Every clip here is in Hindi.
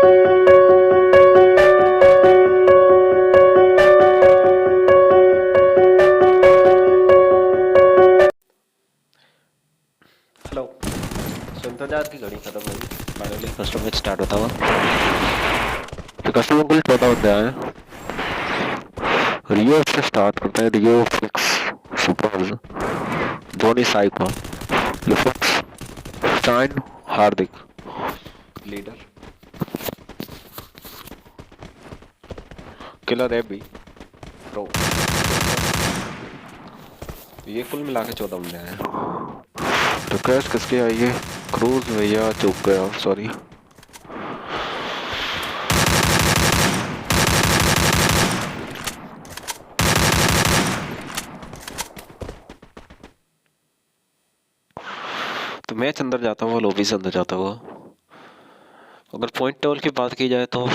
हेलो। इंतजार की घड़ी खत्म हुई, फाइनली कस्टम मैच स्टार्ट होता हुआ। तो कस्टमर कुल 14 बंदे आए। रियो से स्टार्ट करते हैं। Rio, fix, super, Dhoni, psycho, लिफिक्स, स्टाइन, हार्दिक, लीडर, किलर है भी, प्रो। ये कुल मिला के 14 बंदे आए। रिक्वेस्ट किसकी आई है? क्रूज भैया चुप गया, सॉरी। तो मैच अंदर जाता हुआ, लॉबी से अंदर जाता हुआ। अगर पॉइंट टेबल की बात की जाए तो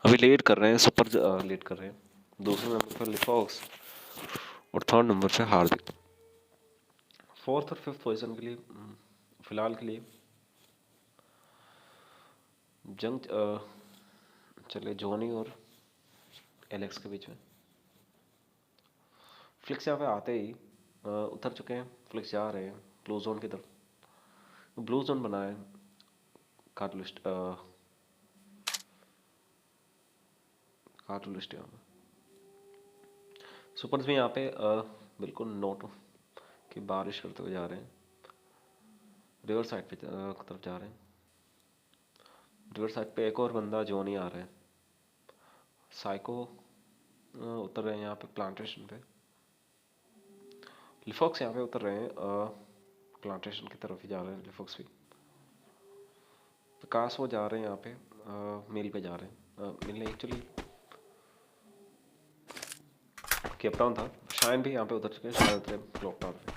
अभी लीड कर रहे हैं, सुपर लीड कर रहे हैं। दूसरे नंबर पर लिफॉक्स और थर्ड नंबर पे हार्दिक। फोर्थ और फिफ्थ पोजीशन के लिए फिलहाल के लिए जंग चले जोनी और एलेक्स के बीच में। फ्लिक्स यहाँ पे आते ही उतर चुके हैं। फ्लिक्स जा रहे हैं ब्लू जोन की तरफ। ब्लू जोन बना है कार्टलिस्ट कार्टलिस्ट यहाँ पे। सुपर्स भी यहाँ पे बिल्कुल नोट की बारिश करते हुए जा रहे हैं। रिवर साइड पे तरफ जा रहे हैं। रिवर साइड पे एक और बंदा जोनी आ रहा है। साइको उतर रहे हैं यहाँ पे प्लांटेशन पे। लिफॉक्स यहाँ पे उतर रहे हैं प्लांटेशन की तरफ ही जा रहे हैं लिफॉक्स भी। विकास वो जा रहे हैं यहाँ पे मिल पे जा रहे हैं। मिल नहीं, एक्चुअली केपटाउन था। शाइन भी यहाँ पे उतर चुके हैं। शाइन उतरे क्लॉक टावर पे।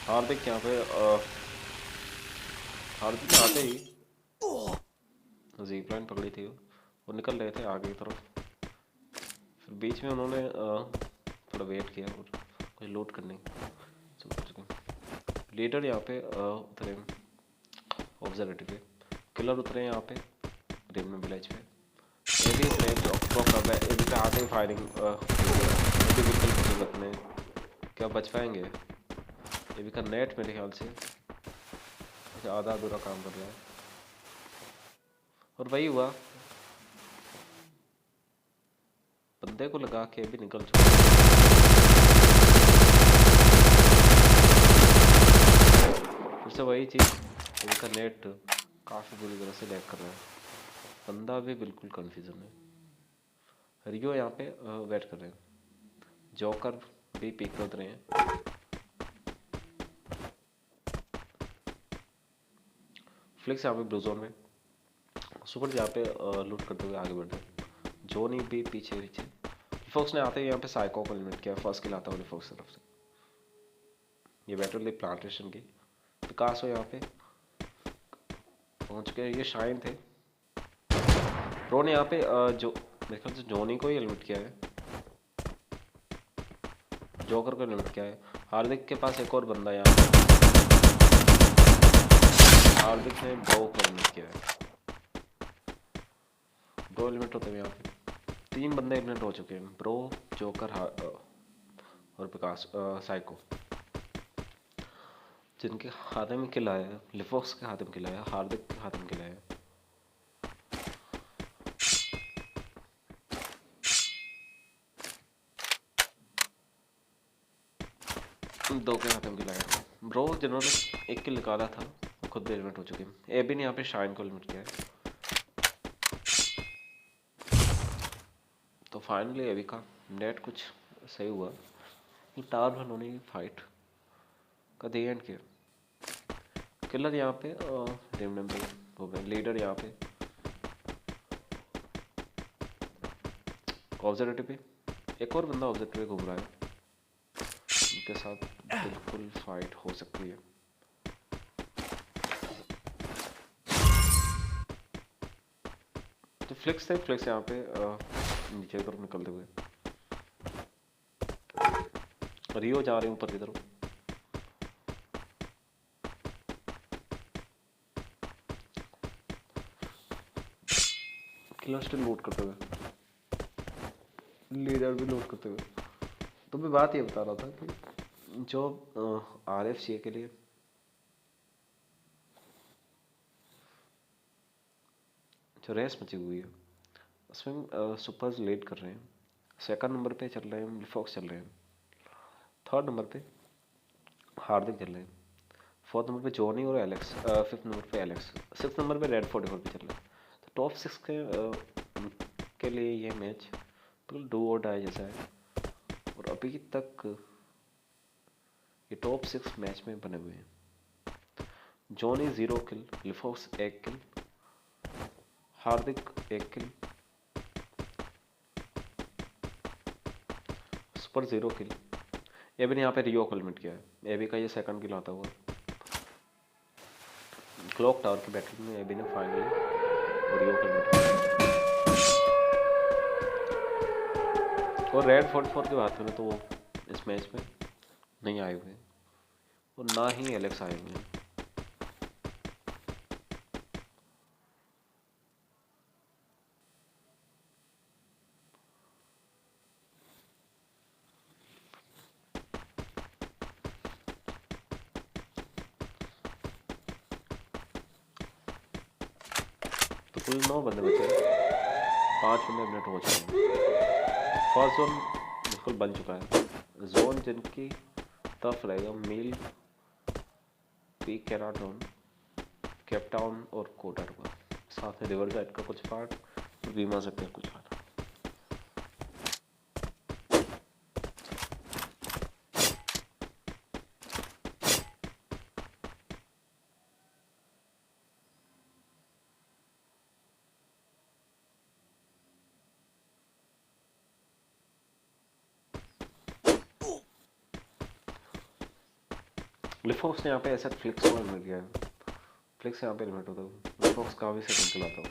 हार्दिक यहाँ पे हार्दिक आते ही जीप लाइन पकड़ी थी वो निकल रहे थे आगे की तरफ। फिर बीच में उन्होंने थोड़ा वेट किया और कुछ लूट करने लीडर यहाँ पे उतरे ऑब्जर्वेटरी पे। किलर उतरे यहाँ पे रेमन विलेज पे। ये भी उतरे ड्रॉप कर रहा है। ये भी पे आते ही फायरिंग ये भी बिल्कुल जरूरत में। क्या बच पाएंगे? ये भी का नेट मेरे ख्याल से आधा अधूरा काम कर रहा है। और वही हुआ, बंदे को लगा के भी निकल चुका। फिर से वही चीज़, इनका नेट काफ़ी बुरी तरह से लैग कर रहा है। बंदा भी बिल्कुल कंफ्यूजन है। रियो यहाँ पे वेट कर रहे हैं। जोकर भी पीक पे उतरे हैं। फ्लिक्स यहाँ पे ब्लू जोन में। सुपर यहाँ पे लूट करते हुए आगे बढ़ रहे हैं। जोनी भी पीछे पीछे। लिफॉक्स ने आते ही यहाँ पे साइको को एलिमिनेट किया। फर्स्ट किल आता हुआ लिफॉक्स तरफ से। ये बैटल ली प्लांटेशन की। विकास हो यहाँ पे पहुंच गए। ये शाइन थे। प्रो ने यहाँ पे जो मेरे ख्याल से जोनी को ही एलिमिनेट किया है। जोकर को एलिमिनेट किया है। हार्दिक के पास एक और बंदा यहाँ पे। हार्दिक ने ब्रो को एलिमिनेट किया है। ब्रो एलिमिनेट होते हुए यहाँ पे 3 बंदे एलिमिनेट हो चुके हैं। ब्रो, जोकर और विकास साइको, जिनके हाथ में किल आया है। लिफॉक्स के हाथ में किल आया, हार्दिक के हाथ में किल आया। दो के हाथ में किल आया। ब्रो जिन्होंने एक किल निकाला था वो खुद भी एलिमिनेट हो चुके हैं। एबी ने यहाँ पे शाइन को एलिमिनेट किया है। तो फाइनली एबी का नेट कुछ सही हुआ। टावर वन होने की फाइट का दी एंड किया। किलर यहाँ पे रेमनम पे हो गए। लीडर यहाँ पे ऑब्जर्वेटरी पे। एक और बंदा ऑब्जर्वेटरी पे घूम रहा है। उनके साथ बिल्कुल फाइट हो सकती है। तो फ्लिक्स थे। फ्लिक्स यहाँ पे नीचे की तरफ निकलते हुए। रियो जा रहे हैं ऊपर की तरफ। किलर स्टिल लूट करते हुए, लीडर भी लूट करते हुए। तो मैं बात ये बता रहा था कि जो RFCA के लिए जो रेस मची हुई है उसमें सुपर्स लीड कर रहे हैं। सेकंड नंबर पे चल रहे हैं लिफॉक्स चल रहे हैं। थर्ड नंबर पे हार्दिक चल रहे हैं। फोर्थ नंबर पे जॉनी और एलेक्स। फिफ्थ नंबर पे एलेक्स। सिक्स नंबर पे रेड 44 पे चल रहा है। तो टॉप 6 के लिए ये मैच बिल्कुल डू और डाई जैसा है। और अभी तक ये टॉप 6 मैच में बने हुए हैं। जॉनी 0 किल, लिफॉक्स 1 किल, हार्दिक 1 किल, सुपर 0 किल। एबी ने यहाँ पे रियो को लिमिट किया है। एबी का ये सेकंड किल आता हुआ क्लॉक टावर की बैटल में एबी ने फाइनली रियो को लिमिट किया। और रेड 44 की बात करें तो वो इस मैच में नहीं आए हुए और ना ही एलेक्स आए हुए हैं। तो कुल 9 बंदे बचे, 5 बंदे एलिमिनेट हो चुके हैं। फर्स्ट जोन बिल्कुल बन चुका है। जोन जिनकी टफ रहेगा मील, पी कैनाडोन, केपटाउन और कोटारुआ, साथ में रिवर साइड का कुछ पार्ट, बीमा सकते हैं कुछ पार्ट। लिफॉक्स ने यहाँ पे ऐसा फ्लिक्स को एलिमिनेट किया है। फ्लिक्स यहाँ पे एलिमिनेट होता है। लिफॉक्स का भी सेकंड किल आता है।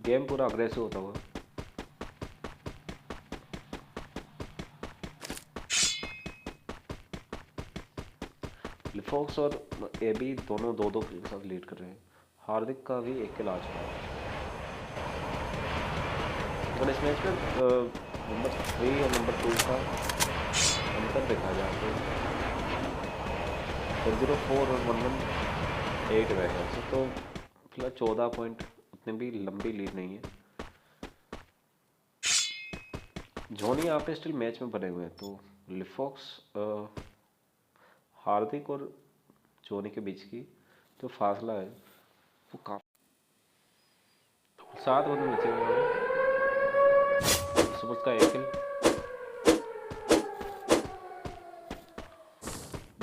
गेम पूरा अग्रेसिव होता हुआ। लिफॉक्स और एबी दोनों 2-2 किल के साथ लीड कर रहे हैं। हार्दिक का भी 1 किल आ चुका है। अगर इस मैच में नंबर 3 और नंबर 2 का अंतर देखा जाए तो 404 और 118 रहेगा। तो फिलहाल 14 पॉइंट, उतनी भी लंबी लीड नहीं है। जॉनी यहाँ पे स्टिल मैच में बने हुए हैं। तो लिफॉक्स, हार्दिक और जॉनी के बीच की जो फासला है वो काफी 7 बंदे बचे हुए हैं। सुबह का 1 किल,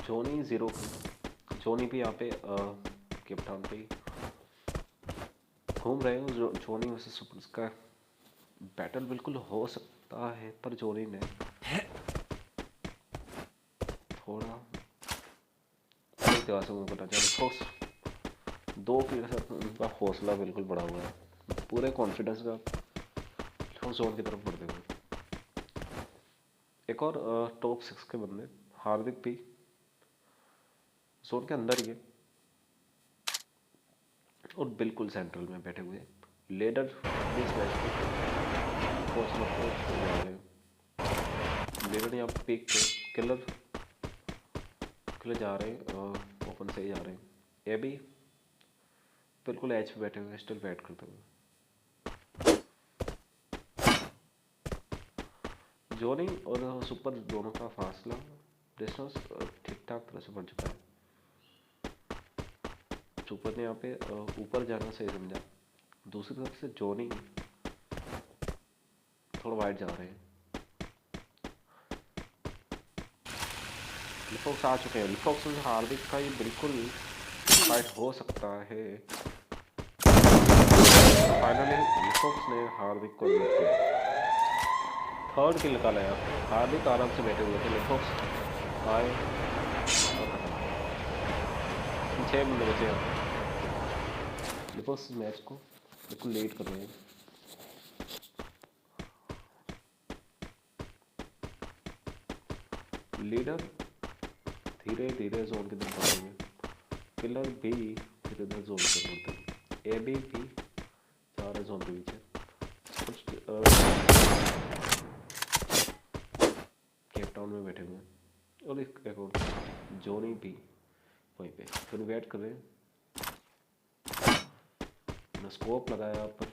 जॉनी 0 किल। जॉनी भी यहाँ पे केपटाउन पे घूम रहे हैं। जॉनी वर्सेस सुपर का बैटल बिल्कुल हो सकता है, पर जॉनी ने थोड़ा से मुँह करना चाहिए। फोक्स 2 किल के साथ उनका हौसला बिल्कुल बढ़ा हुआ है, पूरे कॉन्फिडेंस का जोन की तरफ बढ़ते हुए। एक और टॉप 6 के बंदे हार्दिक भी जोन के अंदर ही है और बिल्कुल सेंट्रल में बैठे हुए। लीडर इस मैच लीडर यहाँ पिक पे किलर जा रहे हैं, ओपन से ही जा रहे हैं। ये भी बिल्कुल एच पे बैठे हुए, स्टिल बैट करते हुए। जॉनी और सुपर दोनों का फासला डिस्टेंस ठीक ठाक तरह से बढ़ चुका है। सुपर ने यहाँ पे ऊपर जाना सही समझा। दूसरी तरफ से जॉनी थोड़ा वाइड जा रहे हैं। लिफॉक्स आ चुके हैं। लिफॉक्स और हार्दिक का ये बिल्कुल फाइट हो सकता है। फाइनली लिफॉक्स ने हार्दिक को बीट किया, थर्ड किल निकाला है। हार्दिक आराम से बैठे हुए थे, लिफॉक्स आए और 6 बंदे बचे हैं। लिफॉक्स मैच को बिल्कुल लेट कर रहे हैं। लीडर धीरे धीरे जोन की तरफ बढ़ेंगे। किलर भी धीरे धीरे जोन की तरफ बढ़ते हैं। एबी भी जा रहे जोनी भी वहीं पे, फिर वेट कर रहे हैं। स्कोप लगाया पर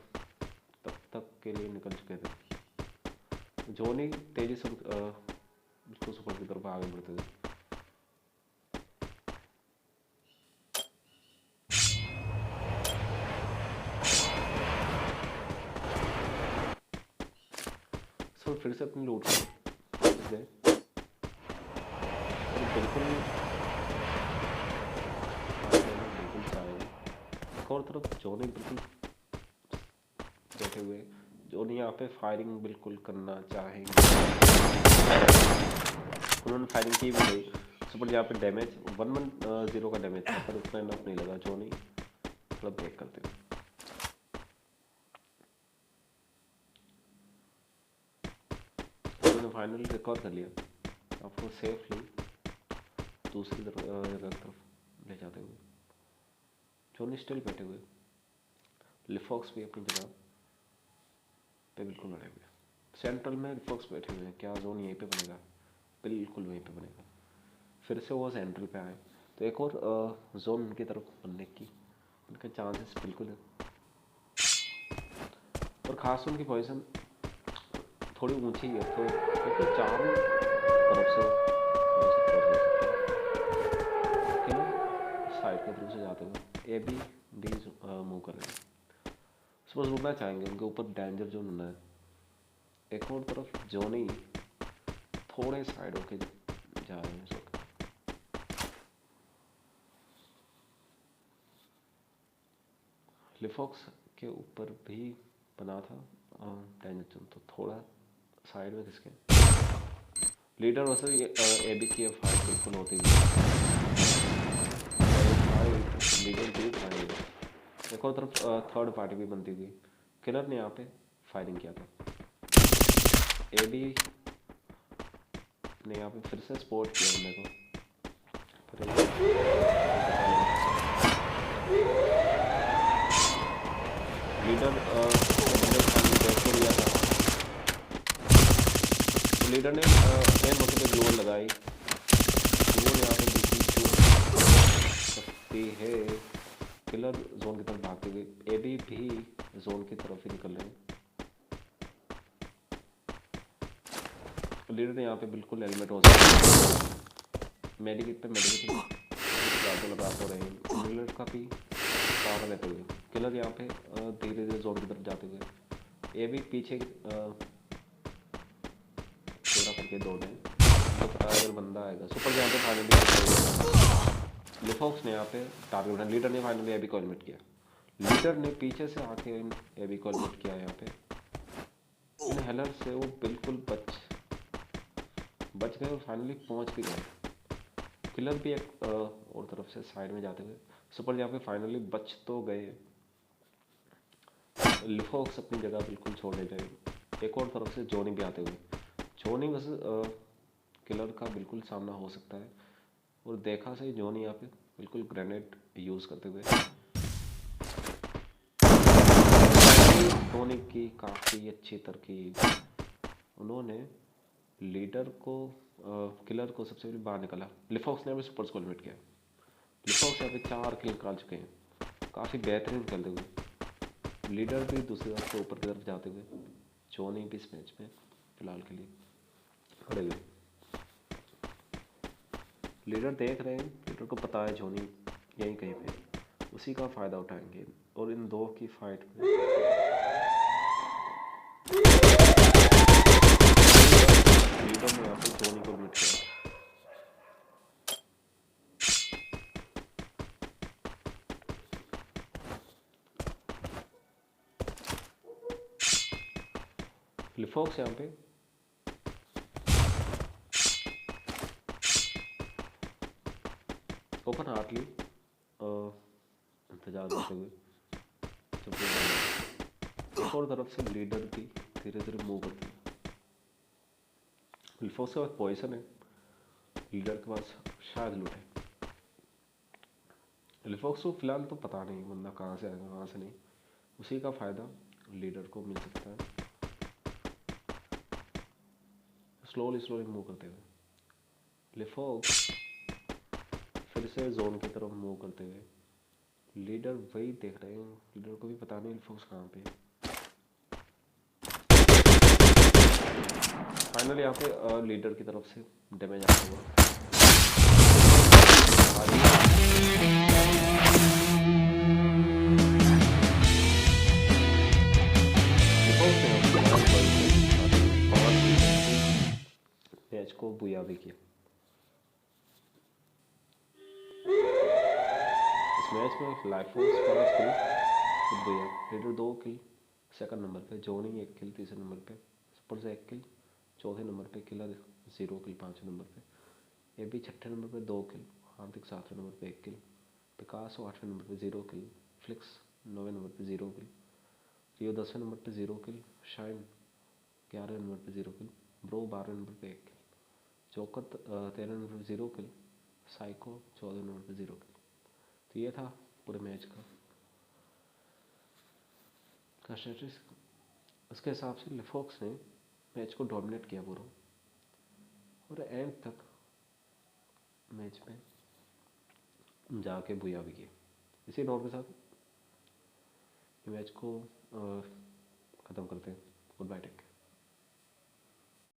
तब तक के लिए निकल चुके थे। जोनी तेजी से उसको सुपर की तरफ आगे बढ़ते थे। सो फिर से अपनी लूट गए बिल्कुल चाहे। एक और तरफ जोनी बिल्कुल बैठे हुए, जोनी यहाँ पे फायरिंग बिल्कुल करना चाहेंगे। उन्होंने फायरिंग की भी नहीं। सुपर यहाँ पे डैमेज 110 का डैमेज था, पर उतना इनफ नहीं लगा। जोनी थोड़ा ब्रेक करते हुए उन्होंने फाइनली रिकवर कर लिया, आपको सेफली दूसरी तरफ ले जाते हुए। जोनी स्टिल बैठे हुए, लिफॉक्स भी अपनी जगह पे बिल्कुल बैठे हुए। सेंट्रल में लिफॉक्स बैठे हुए हैं। क्या जोन यहीं पे बनेगा? बिल्कुल वहीं पे बनेगा। फिर से वो सेंट्रल पे आए तो एक और जोन उनकी तरफ बनने की उनके चांसेस बिल्कुल है। और ख़ास उनकी पोजीशन थोड़ी ऊंची है, तो क्योंकि चारों तरफ से साइड की तरफ से जाते हुए ए बी मूव कर रहे हैं। सपोज रुकना चाहेंगे, उनके ऊपर डेंजर जोन होना है। एक और तरफ जोनी थोड़े साइड होके जा रहे हैं। लिफॉक्स के ऊपर भी बना था डेंजर जोन, तो थोड़ा साइड में खिसके। लीडर वैसे ए बी की फाइट बिल्कुल होती है। लीडर भी फाइट, एक और तरफ थर्ड पार्टी भी बनती थी। किलर ने यहाँ पे फायरिंग किया था। ए बी ने यहाँ पे फिर से सपोर्ट किया बंदे को। लीडर लिया था, लीडर ने मेन मौके पे ग्लोअर लगाई। ग्लोअर यहाँ पे बिल्कुल सकती है। किलर जोन की तरफ भागते हुए, ए बी भी जोन की तरफ ही निकल रहे हैं। लीडर ने यहाँ पे बिल्कुल एलिमेंट हो सकता। मेडिकेट पे मेडिकेट लगा तो रहे हैं। लीडर का भी पावर लेते हुए किलर यहाँ पे धीरे धीरे जोन की तरफ जाते हुए, ए भी पीछे थोड़ा करके दौड़ रहे हैं। तो पता है अगर बंदा आएगा। सुपर यहाँ पे फाइनली लिफॉक्स ने यहाँ पे टारगेट बनाया। लीडर ने फाइनली ए बी को एलिमिनेट किया। लीडर ने पीछे से आके ए बी को एलिमिनेट किया। यहाँ पे हेलर से वो बिल्कुल बच गए और फाइनली पहुंच भी गए। किलर भी एक और तरफ से साइड में जाते हुए, सुपर यहाँ पे फाइनली बच तो गए। लिफॉक्स अपनी जगह बिल्कुल छोड़ने गए। एक और तरफ से जोनी भी आते हुए, जोनी वैसे किलर का बिल्कुल सामना हो सकता है। और देखा सही जोनी यहाँ पे बिल्कुल ग्रेनेड यूज करते हुए जोनी की काफ़ी अच्छी तरकीब। उन्होंने लीडर को किलर को सबसे पहले बाहर निकाला। लिफॉक्स ने भी सुपर्स को एलिमिनेट किया। लिफॉक्स यहाँ पे 4 किल निकाल चुके हैं, काफ़ी बेहतरीन खेलते हुए। लीडर भी दूसरी तरफ से ऊपर की तरफ जाते हुए, जोनी भी इस मैच में फिलहाल के लिए खड़े हुए। लीडर देख रहे हैं, लीडर को पता है जोनी यहीं कहीं पे, उसी का फ़ायदा उठाएंगे। और इन दो की फाइट में लीडर ने यहाँ पे जोनी को एलिमिनेट किया। लिफॉक्स यहाँ पे ओपन हार्टली इंतजार करते हुए एक और तरफ से लीडर भी धीरे धीरे मूव करती है। लिफॉक्स के पास पोजीशन है, लीडर के पास शायद लूट है। लिफॉक्स को फिलहाल तो पता नहीं बंदा कहाँ से आएगा कहाँ से नहीं, उसी का फ़ायदा लीडर को मिल सकता है। स्लोली मूव करते हुए लिफॉक्स फिर से जोन की तरफ मूव करते हुए लीडर वही देख रहे हैं, लीडर को भी पता नहीं फोक्स कहाँ पे है। फाइनली यहाँ पे लीडर की तरफ से डैमेज आता हुआ मैच को बुया भी किया। इस मैच में लाइफ फोर्स 5 किल, बुया लीडर 2 किल, सेकंड नंबर पे जोनी 1 किल, तीसरे नंबर पे सुपर से 1 किल, चौथे नंबर पे किलर 0 किल, पाँचवें नंबर पे ए बी, छठे नंबर पे 2 किल, हार्दिक सातवें नंबर पे 1 किल, पिकासो 8वें नंबर पे 0 किल, फ्लिक्स 9वें नंबर पे 0 किल, रियो 10वें नंबर पे 0 किल, शाइन 11वें नंबर पे 0 किल, ब्रो 12वें नंबर पे 1 किल, जोकर 13वें नंबर पे 0 किल, साइको 14वें नंबर पे 0 किल। तो ये था पूरे मैच का स्टेटस। उसके हिसाब से लिफॉक्स ने मैच को डोमिनेट किया पूरा और एंड तक मैच में जाके बुया भी किया। इसी नोट के साथ मैच को ख़त्म करते हैं। Goodbye, take care.